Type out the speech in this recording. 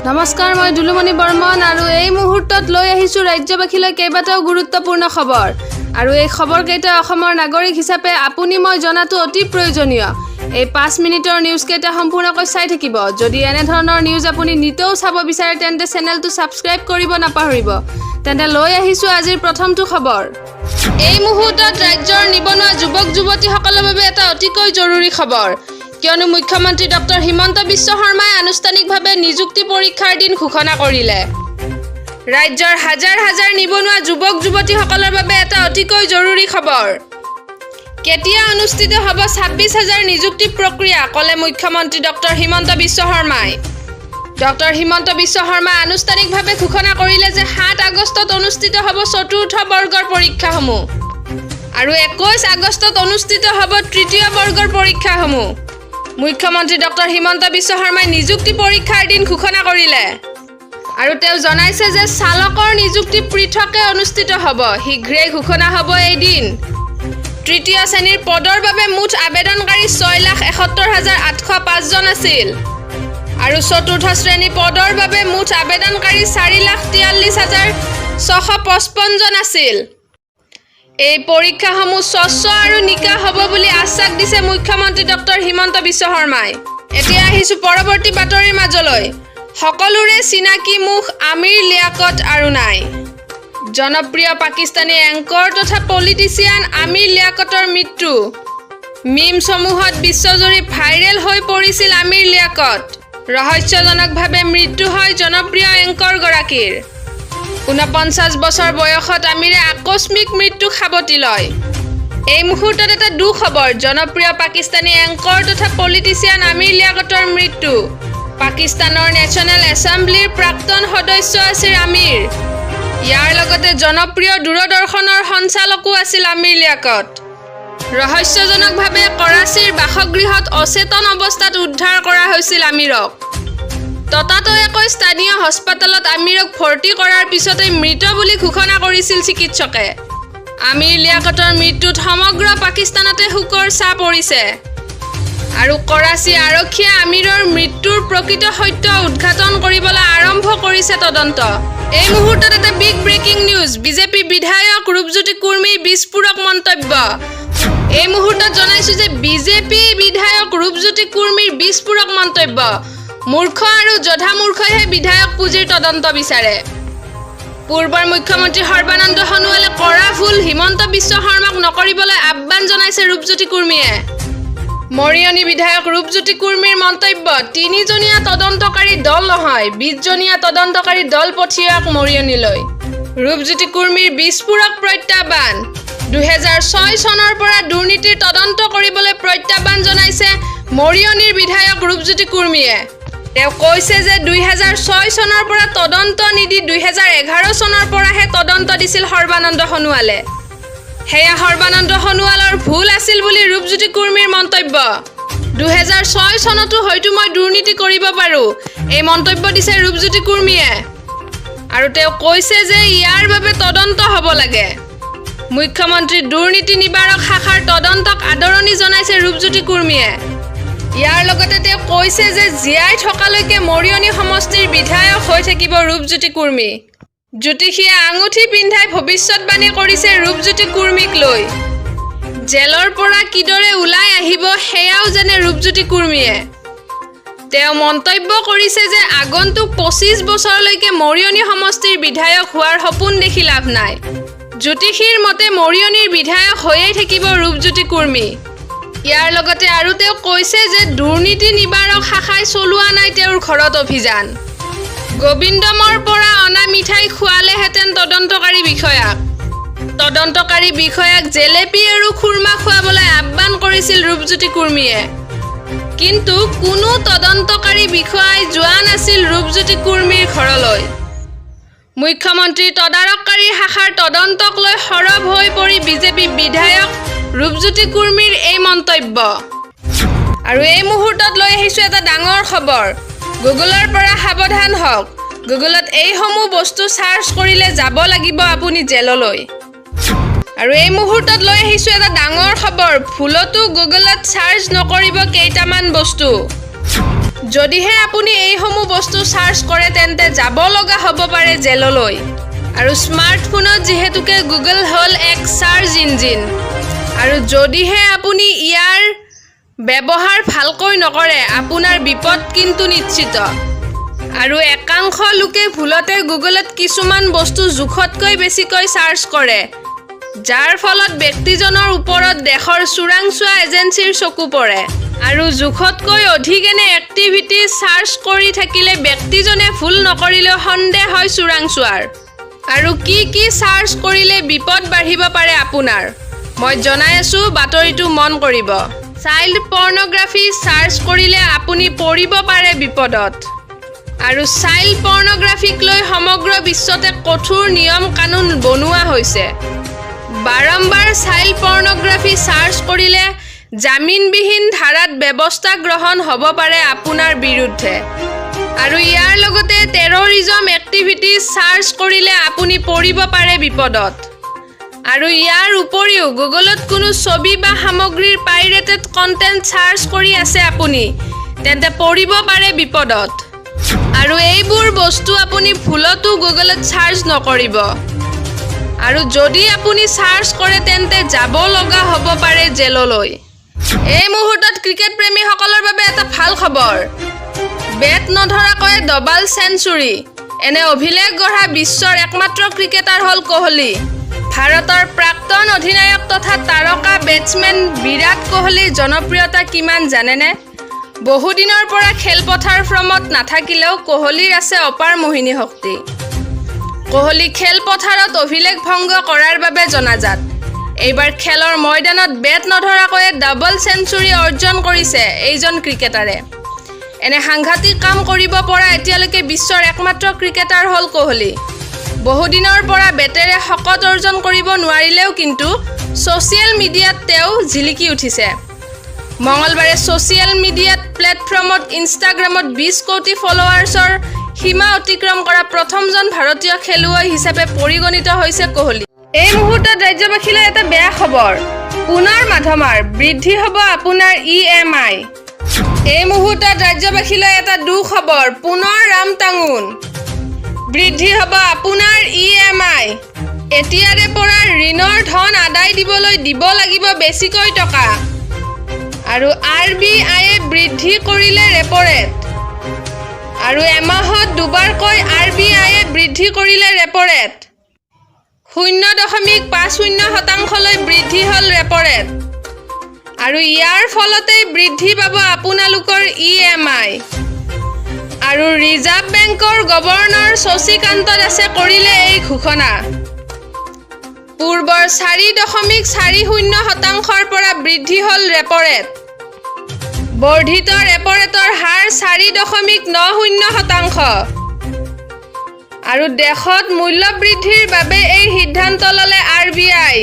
নমস্কাৰ, মই দুলুমণি বৰ্মন আৰু এই মুহূৰ্তত লৈ আহিছোঁ ৰাজ্যবাসীলৈ কেইবাটাও গুৰুত্বপূৰ্ণ খবৰ। আৰু এই খবৰকেইটা অসমৰ নাগৰিক হিচাপে আপুনি মই জনাটো অতি প্ৰয়োজনীয়। এই 5 মিনিটৰ নিউজকেইটা সম্পূৰ্ণকৈ চাই থাকিব। যদি এনেধৰণৰ নিউজ আপুনি নিতেও চাব বিচাৰে তেন্তে চেনেলটো ছাবস্ক্ৰাইব কৰিব নাপাহৰিব। তেন্তে লৈ আহিছোঁ আজিৰ প্ৰথমটো খবৰ। এই মুহূৰ্তত ৰাজ্যৰ নিবনুৱা যুৱক যুৱতীসকলৰ বাবে এটা অতিকৈ জৰুৰী খবৰ। কিয়নো মুখ্যমন্ত্ৰী ডক্টৰ হিমন্ত বিশ্ব শৰ্মাই আনুষ্ঠানিকভাৱে নিযুক্তি পৰীক্ষাৰ দিন ঘোষণা কৰিলে। ৰাজ্যৰ হাজাৰ হাজাৰ নিবনুৱা যুৱক যুৱতীসকলৰ বাবে এটা অতিকৈ জৰুৰী খবৰ। কেতিয়া অনুষ্ঠিত হ'ব 26,000 নিযুক্তি প্ৰক্ৰিয়া, ক'লে মুখ্যমন্ত্ৰী ডক্টৰ হিমন্ত বিশ্ব শৰ্মাই। ডক্টৰ হিমন্ত বিশ্ব শৰ্মাই আনুষ্ঠানিকভাৱে ঘোষণা কৰিলে যে 7 আগষ্টত অনুষ্ঠিত হ'ব চতুৰ্থ বৰ্গৰ পৰীক্ষাসমূহ আৰু 21 আগষ্টত অনুষ্ঠিত হ'ব তৃতীয় বৰ্গৰ পৰীক্ষাসমূহ। মুখ্যমন্ত্ৰী ডক্টৰ হিমন্ত বিশ্ব শৰ্মাই নিযুক্তি পৰীক্ষাৰ দিন ঘোষণা কৰিলে আৰু তেওঁ জনাইছে যে চালকৰ নিযুক্তি পৃথকে অনুষ্ঠিত হ'ব। শীঘ্ৰেই ঘোষণা হ'ব এই দিন। তৃতীয় শ্ৰেণীৰ পদৰ বাবে মুঠ আবেদনকাৰী 6,71,805 জন আছিল আৰু চতুৰ্থ শ্ৰেণী পদৰ বাবে মুঠ আবেদনকাৰী 4,43,655 জন আছিল। এই পৰীক্ষাসমূহ স্বচ্ছ আৰু নিকা হ'ব বুলি আশ্বাস দিছে মুখ্যমন্ত্ৰী ডক্টৰ হিমন্ত বিশ্ব শৰ্মাই। এতিয়া আহিছোঁ পৰৱৰ্তী বাতৰিৰ মাজলৈ। সকলোৰে চিনাকি মুখ আমিৰ লিয়াকত আৰু নাই। জনপ্ৰিয় পাকিস্তানী এংকৰ তথা পলিটিচিয়ান আমিৰ লিয়াকতৰ মৃত্যু। মিমসমূহত বিশ্বজুৰি ভাইৰেল হৈ পৰিছিল আমিৰ লিয়াকত। ৰহস্যজনকভাৱে মৃত্যু হয় জনপ্ৰিয় এংকৰগৰাকীৰ। 49 বছৰ বয়সত আমিৰে আকস্মিক মৃত্যুক সাৱটি লয়। এই মুহূৰ্তত এটা দুখবৰ। জনপ্ৰিয় পাকিস্তানী এংকৰ তথা পলিটিচিয়ান আমিৰ লিয়াকতৰ মৃত্যু। পাকিস্তানৰ নেশ্যনেল এছেম্বলিৰ প্ৰাক্তন সদস্য আছিল আমিৰ। ইয়াৰ লগতে জনপ্ৰিয় দূৰদৰ্শনৰ সঞ্চালকো আছিল আমিৰ লিয়াকত। ৰহস্যজনকভাৱে কৰাচীৰ বাসগৃহত অচেতন অৱস্থাত উদ্ধাৰ কৰা হৈছিল আমিৰক। ততাতৈয়াকৈ স্থানীয় হস্পিটেলত আমিৰক ভৰ্তি কৰাৰ পিছতে মৃত বুলি ঘোষণা কৰিছিল চিকিৎসকে। আমিৰ লিয়াকতৰ মৃত্যুত সমগ্ৰ পাকিস্তানতে শোকৰ ছাঁ পৰিছে আৰু কৰাচী আৰক্ষীয়ে আমিৰৰ মৃত্যুৰ প্ৰকৃত সত্য উদ্ঘাটন কৰিবলৈ আৰম্ভ কৰিছে তদন্ত। এই মুহূৰ্তত এটা বিগ ব্ৰেকিং নিউজ। বিজেপি বিধায়ক ৰূপজ্যোতি কুৰ্মীৰ বিস্ফোৰক মন্তব্য। এই মুহূৰ্তত জনাইছোঁ যে বিজেপি বিধায়ক ৰূপজ্যোতি কুৰ্মীৰ বিস্ফোৰক মন্তব্য। মূৰ্খ আৰু জধা মূৰ্খইহে বিধায়ক পুঁজিৰ তদন্ত বিচাৰে। পূৰ্বৰ মুখ্যমন্ত্ৰী সৰ্বানন্দ সোণোৱালে কৰা ভুল হিমন্ত বিশ্ব শৰ্মাক নকৰিবলৈ আহ্বান জনাইছে ৰূপজ্যোতি কুৰ্মীয়ে। মৰিয়নি বিধায়ক ৰূপজ্যোতি কুৰ্মীৰ মন্তব্য, 3জনীয়া তদন্তকাৰী দল নহয়, 20জনীয়া তদন্তকাৰী দল পঠিয়াওক মৰিয়নিলৈ। ৰূপজ্যোতি কুৰ্মীৰ বিস্ফোৰক প্ৰত্যাহ্বান। 2006 চনৰ পৰা দুৰ্নীতিৰ তদন্ত কৰিবলৈ প্ৰত্যাহ্বান জনাইছে মৰিয়নিৰ বিধায়ক ৰূপজ্যোতি কুৰ্মীয়ে। তেওঁ কৈছে যে 2006 চনৰ পৰা তদন্ত নিদি 2011 চনৰ পৰাহে তদন্ত দিছিল সৰ্বানন্দ সোণোৱালে। সেয়া সৰ্বানন্দ সোণোৱালৰ ভুল আছিল বুলি ৰূপজ্যোতি কুৰ্মীৰ মন্তব্য। 2006 চনতো হয়তো মই দুৰ্নীতি কৰিব পাৰোঁ, এই মন্তব্য দিছে ৰূপজ্যোতি কুৰ্মীয়ে। আৰু তেওঁ কৈছে যে ইয়াৰ বাবে তদন্ত হ'ব লাগে। মুখ্যমন্ত্ৰীৰ দুৰ্নীতি নিবাৰক শাখাৰ তদন্তক আদৰণি জনাইছে ৰূপজ্যোতি কুৰ্মীয়ে। ইয়াৰ লগতে তেওঁ কৈছে যে জীয়াই থকালৈকে মৰিয়নি সমষ্টিৰ বিধায়ক হৈ থাকিব ৰূপজ্যোতি কুৰ্মী। জ্যোতিষীয়ে আঙুঠি পিন্ধাই ভৱিষ্যতবাণী কৰিছে ৰূপজ্যোতি কুৰ্মীক লৈ। জেলৰ পৰা কিদৰে ওলাই আহিব সেয়াও জানে ৰূপজ্যোতি কুৰ্মীয়ে। তেওঁ মন্তব্য কৰিছে যে আগন্তুক 25 বছৰলৈকে মৰিয়নি সমষ্টিৰ বিধায়ক হোৱাৰ সপোন দেখি লাভ নাই। জ্যোতিষীৰ মতে মৰিয়নিৰ বিধায়ক হৈয়ে থাকিব ৰূপজ্যোতি কুৰ্মী। ইয়াৰ লগতে আৰু তেওঁ কৈছে যে দুৰ্নীতি নিবাৰক শাখাই চলোৱা নাই তেওঁৰ ঘৰত অভিযান। গোবিন্দমৰ পৰা অনা মিঠাই খোৱালেহেঁতেন তদন্তকাৰী বিষয়াক। তদন্তকাৰী বিষয়াক জেলেপি আৰু খুৰমা খুৱাবলৈ আহ্বান কৰিছিল ৰূপজ্যোতি কুৰ্মীয়ে। কিন্তু কোনো তদন্তকাৰী বিষয়াই যোৱা নাছিল ৰূপজ্যোতি কুৰ্মীৰ ঘৰলৈ। মুখ্যমন্ত্ৰীৰ তদাৰককাৰী শাখাৰ তদন্তক লৈ সৰব হৈ পৰি বিজেপি বিধায়ক ৰূপজ্যোতি কুৰ্মীৰ এই মন্তব্য। আৰু এই মুহূৰ্তত লৈ আহিছোঁ এটা ডাঙৰ খবৰ। গুগলৰ পৰা সাৱধান হওক। গুগলত এইসমূহ বস্তু চাৰ্চ কৰিলে যাব লাগিব আপুনি জেললৈ। আৰু এই মুহূৰ্তত লৈ আহিছোঁ এটা ডাঙৰ খবৰ। ভুলতো গুগলত চাৰ্চ নকৰিব কেইটামান বস্তু। যদিহে আপুনি এইসমূহ বস্তু সাৰ্চ কৰে তেন্তে যাব লগা হ'ব পাৰে জেললৈ আৰু স্মাৰ্টফোনত যিহেতুকে গুগল হ'ল এক সাৰ্চ ইঞ্জিন আৰু যদিহে আপুনি ইয়াৰ ব্যৱহাৰ ভালকৈ নকৰে আপোনাৰ বিপদ কিন্তু নিশ্চিত আৰু একাংশ লোকে ভুলতে গুগলত কিছুমান বস্তু জুখতকৈ বেছিকৈ সাৰ্চ কৰে যাৰ ফলত ব্যক্তিজনৰ ওপৰত দেশৰ চোৰাংচোৱা এজেন্সিৰ চকু পৰে আৰু জুখতকৈ অধিক এনে এক্টিভিটি সাৰ্চ কৰি থাকিলে ব্যক্তিজনে ভুল নকৰিলেও সন্দেহ হয় চোৰাংচোৱাৰ আৰু কি সাৰ্চ কৰিলে বিপদ বাঢ়িব পাৰে আপোনাৰ মই জনাই আছোঁ বাতৰিটো মন কৰিব চাইল্ড পৰ্নোগ্ৰাফি সাৰ্চ কৰিলে আপুনি পৰিব পাৰে বিপদত আৰু চাইল্ড পৰ্নোগ্ৰাফিক লৈ সমগ্ৰ বিশ্বতে কঠোৰ নিয়ম কানুন বনোৱা হৈছে বাৰম্বাৰ চাইল্ড পৰ্নোগ্ৰাফি সাৰ্চ কৰিলে জামিনবিহীন ধাৰাত ব্যৱস্থা গ্ৰহণ হ'ব পাৰে আপোনাৰ বিৰুদ্ধে আৰু ইয়াৰ লগতে টেৰৰিজম এক্টিভিটি সাৰ্চ কৰিলে আপুনি পৰিব পাৰে বিপদত আৰু ইয়াৰ উপৰিও গুগলত কোনো ছবি বা সামগ্ৰীৰ পাইৰেটেড কণ্টেণ্ট সাৰ্চ কৰি আছে আপুনি তেন্তে পৰিব পাৰে বিপদত আৰু এইবোৰ বস্তু আপুনি ভুলতো গুগলত সাৰ্চ নকৰিব আৰু যদি আপুনি সাৰ্চ কৰে তেন্তে যাব লগা হ'ব পাৰে জেললৈ এই মুহূৰ্তত ক্ৰিকেট প্ৰেমীসকলৰ বাবে এটা ভাল খবৰ বেট নধৰাকৈ ডবল সেঞ্চুৰী এনে অভিলেখ গঢ়া বিশ্বৰ একমাত্ৰ ক্ৰিকেটাৰ হ'ল কোহলি ভাৰতৰ প্ৰাক্তন অধিনায়ক তথা তাৰকা বেটছমেন বিৰাট কোহলিৰ জনপ্ৰিয়তা কিমান জানেনে বহুদিনৰ পৰা খেলপথাৰ ফ্ৰমত নাথাকিলেও কোহলিৰ আছে অপাৰ মোহিনী শক্তি কোহলি খেলপথাৰত অভিলেখ ভংগ কৰাৰ বাবে জনাজাত এইবাৰ খেলৰ ময়দানত বেট নধৰাকৈ ডাবল সেঞ্চুৰী অৰ্জন কৰিছে এইজন ক্ৰিকেটাৰে এনে সাংঘাতিক কাম কৰিব পৰা এতিয়ালৈকে বিশ্বৰ একমাত্ৰ ক্ৰিকেটাৰ হ'ল কোহলি বহুদিনৰ পৰা বেটেৰে শকত অৰ্জন কৰিব নোৱাৰিলেও কিন্তু ছ'চিয়েল মিডিয়াত তেওঁ জিলিকি উঠিছে মঙলবাৰে ছ'চিয়েল মিডিয়াত প্লেটফৰ্মত ইনষ্টাগ্ৰামত 20 কোটি ফলোৱাৰ্ছৰ সীমা অতিক্ৰম কৰা প্ৰথমজন ভাৰতীয় খেলুৱৈ হিচাপে পৰিগণিত হৈছে কোহলি এই মুহূৰ্তত ৰাজ্যবাসীলৈ এটা বেয়া খবৰ পুনৰ মাধমাৰ বৃদ্ধি হ'ব আপোনাৰ EMI এই মুহূৰ্তত ৰাজ্যবাসীলৈ এটা দুখবৰ পুনৰ ৰামটাঙুন বৃদ্ধি হ'ব আপোনাৰ EMI এতিয়াৰে পৰা ঋণৰ ধন আদায় দিবলৈ দিব লাগিব বেছিকৈ টকা আৰু RBI বৃদ্ধি কৰিলে ৰেপ ৰেট আৰু এমাহত দুবাৰকৈ RBI বৃদ্ধি কৰিলে ৰেপ ৰেট 0.50% বৃদ্ধি হ'ল ৰেপ ৰেট আৰু ইয়াৰ ফলতেই বৃদ্ধি পাব আপোনালোকৰ EMI আৰু ৰিজাৰ্ভ বেংকৰ গভৰ্ণৰ শশীকান্ত দাসে কৰিলে এই ঘোষণা পূৰ্বৰ 4.40% পৰা বৃদ্ধি হ'ল ৰেপ ৰেট বৰ্ধিত ৰেপ ৰেটৰ হাৰ 4.90% আৰু দেশত মূল্য বৃদ্ধিৰ বাবে এই সিদ্ধান্ত ল'লে RBI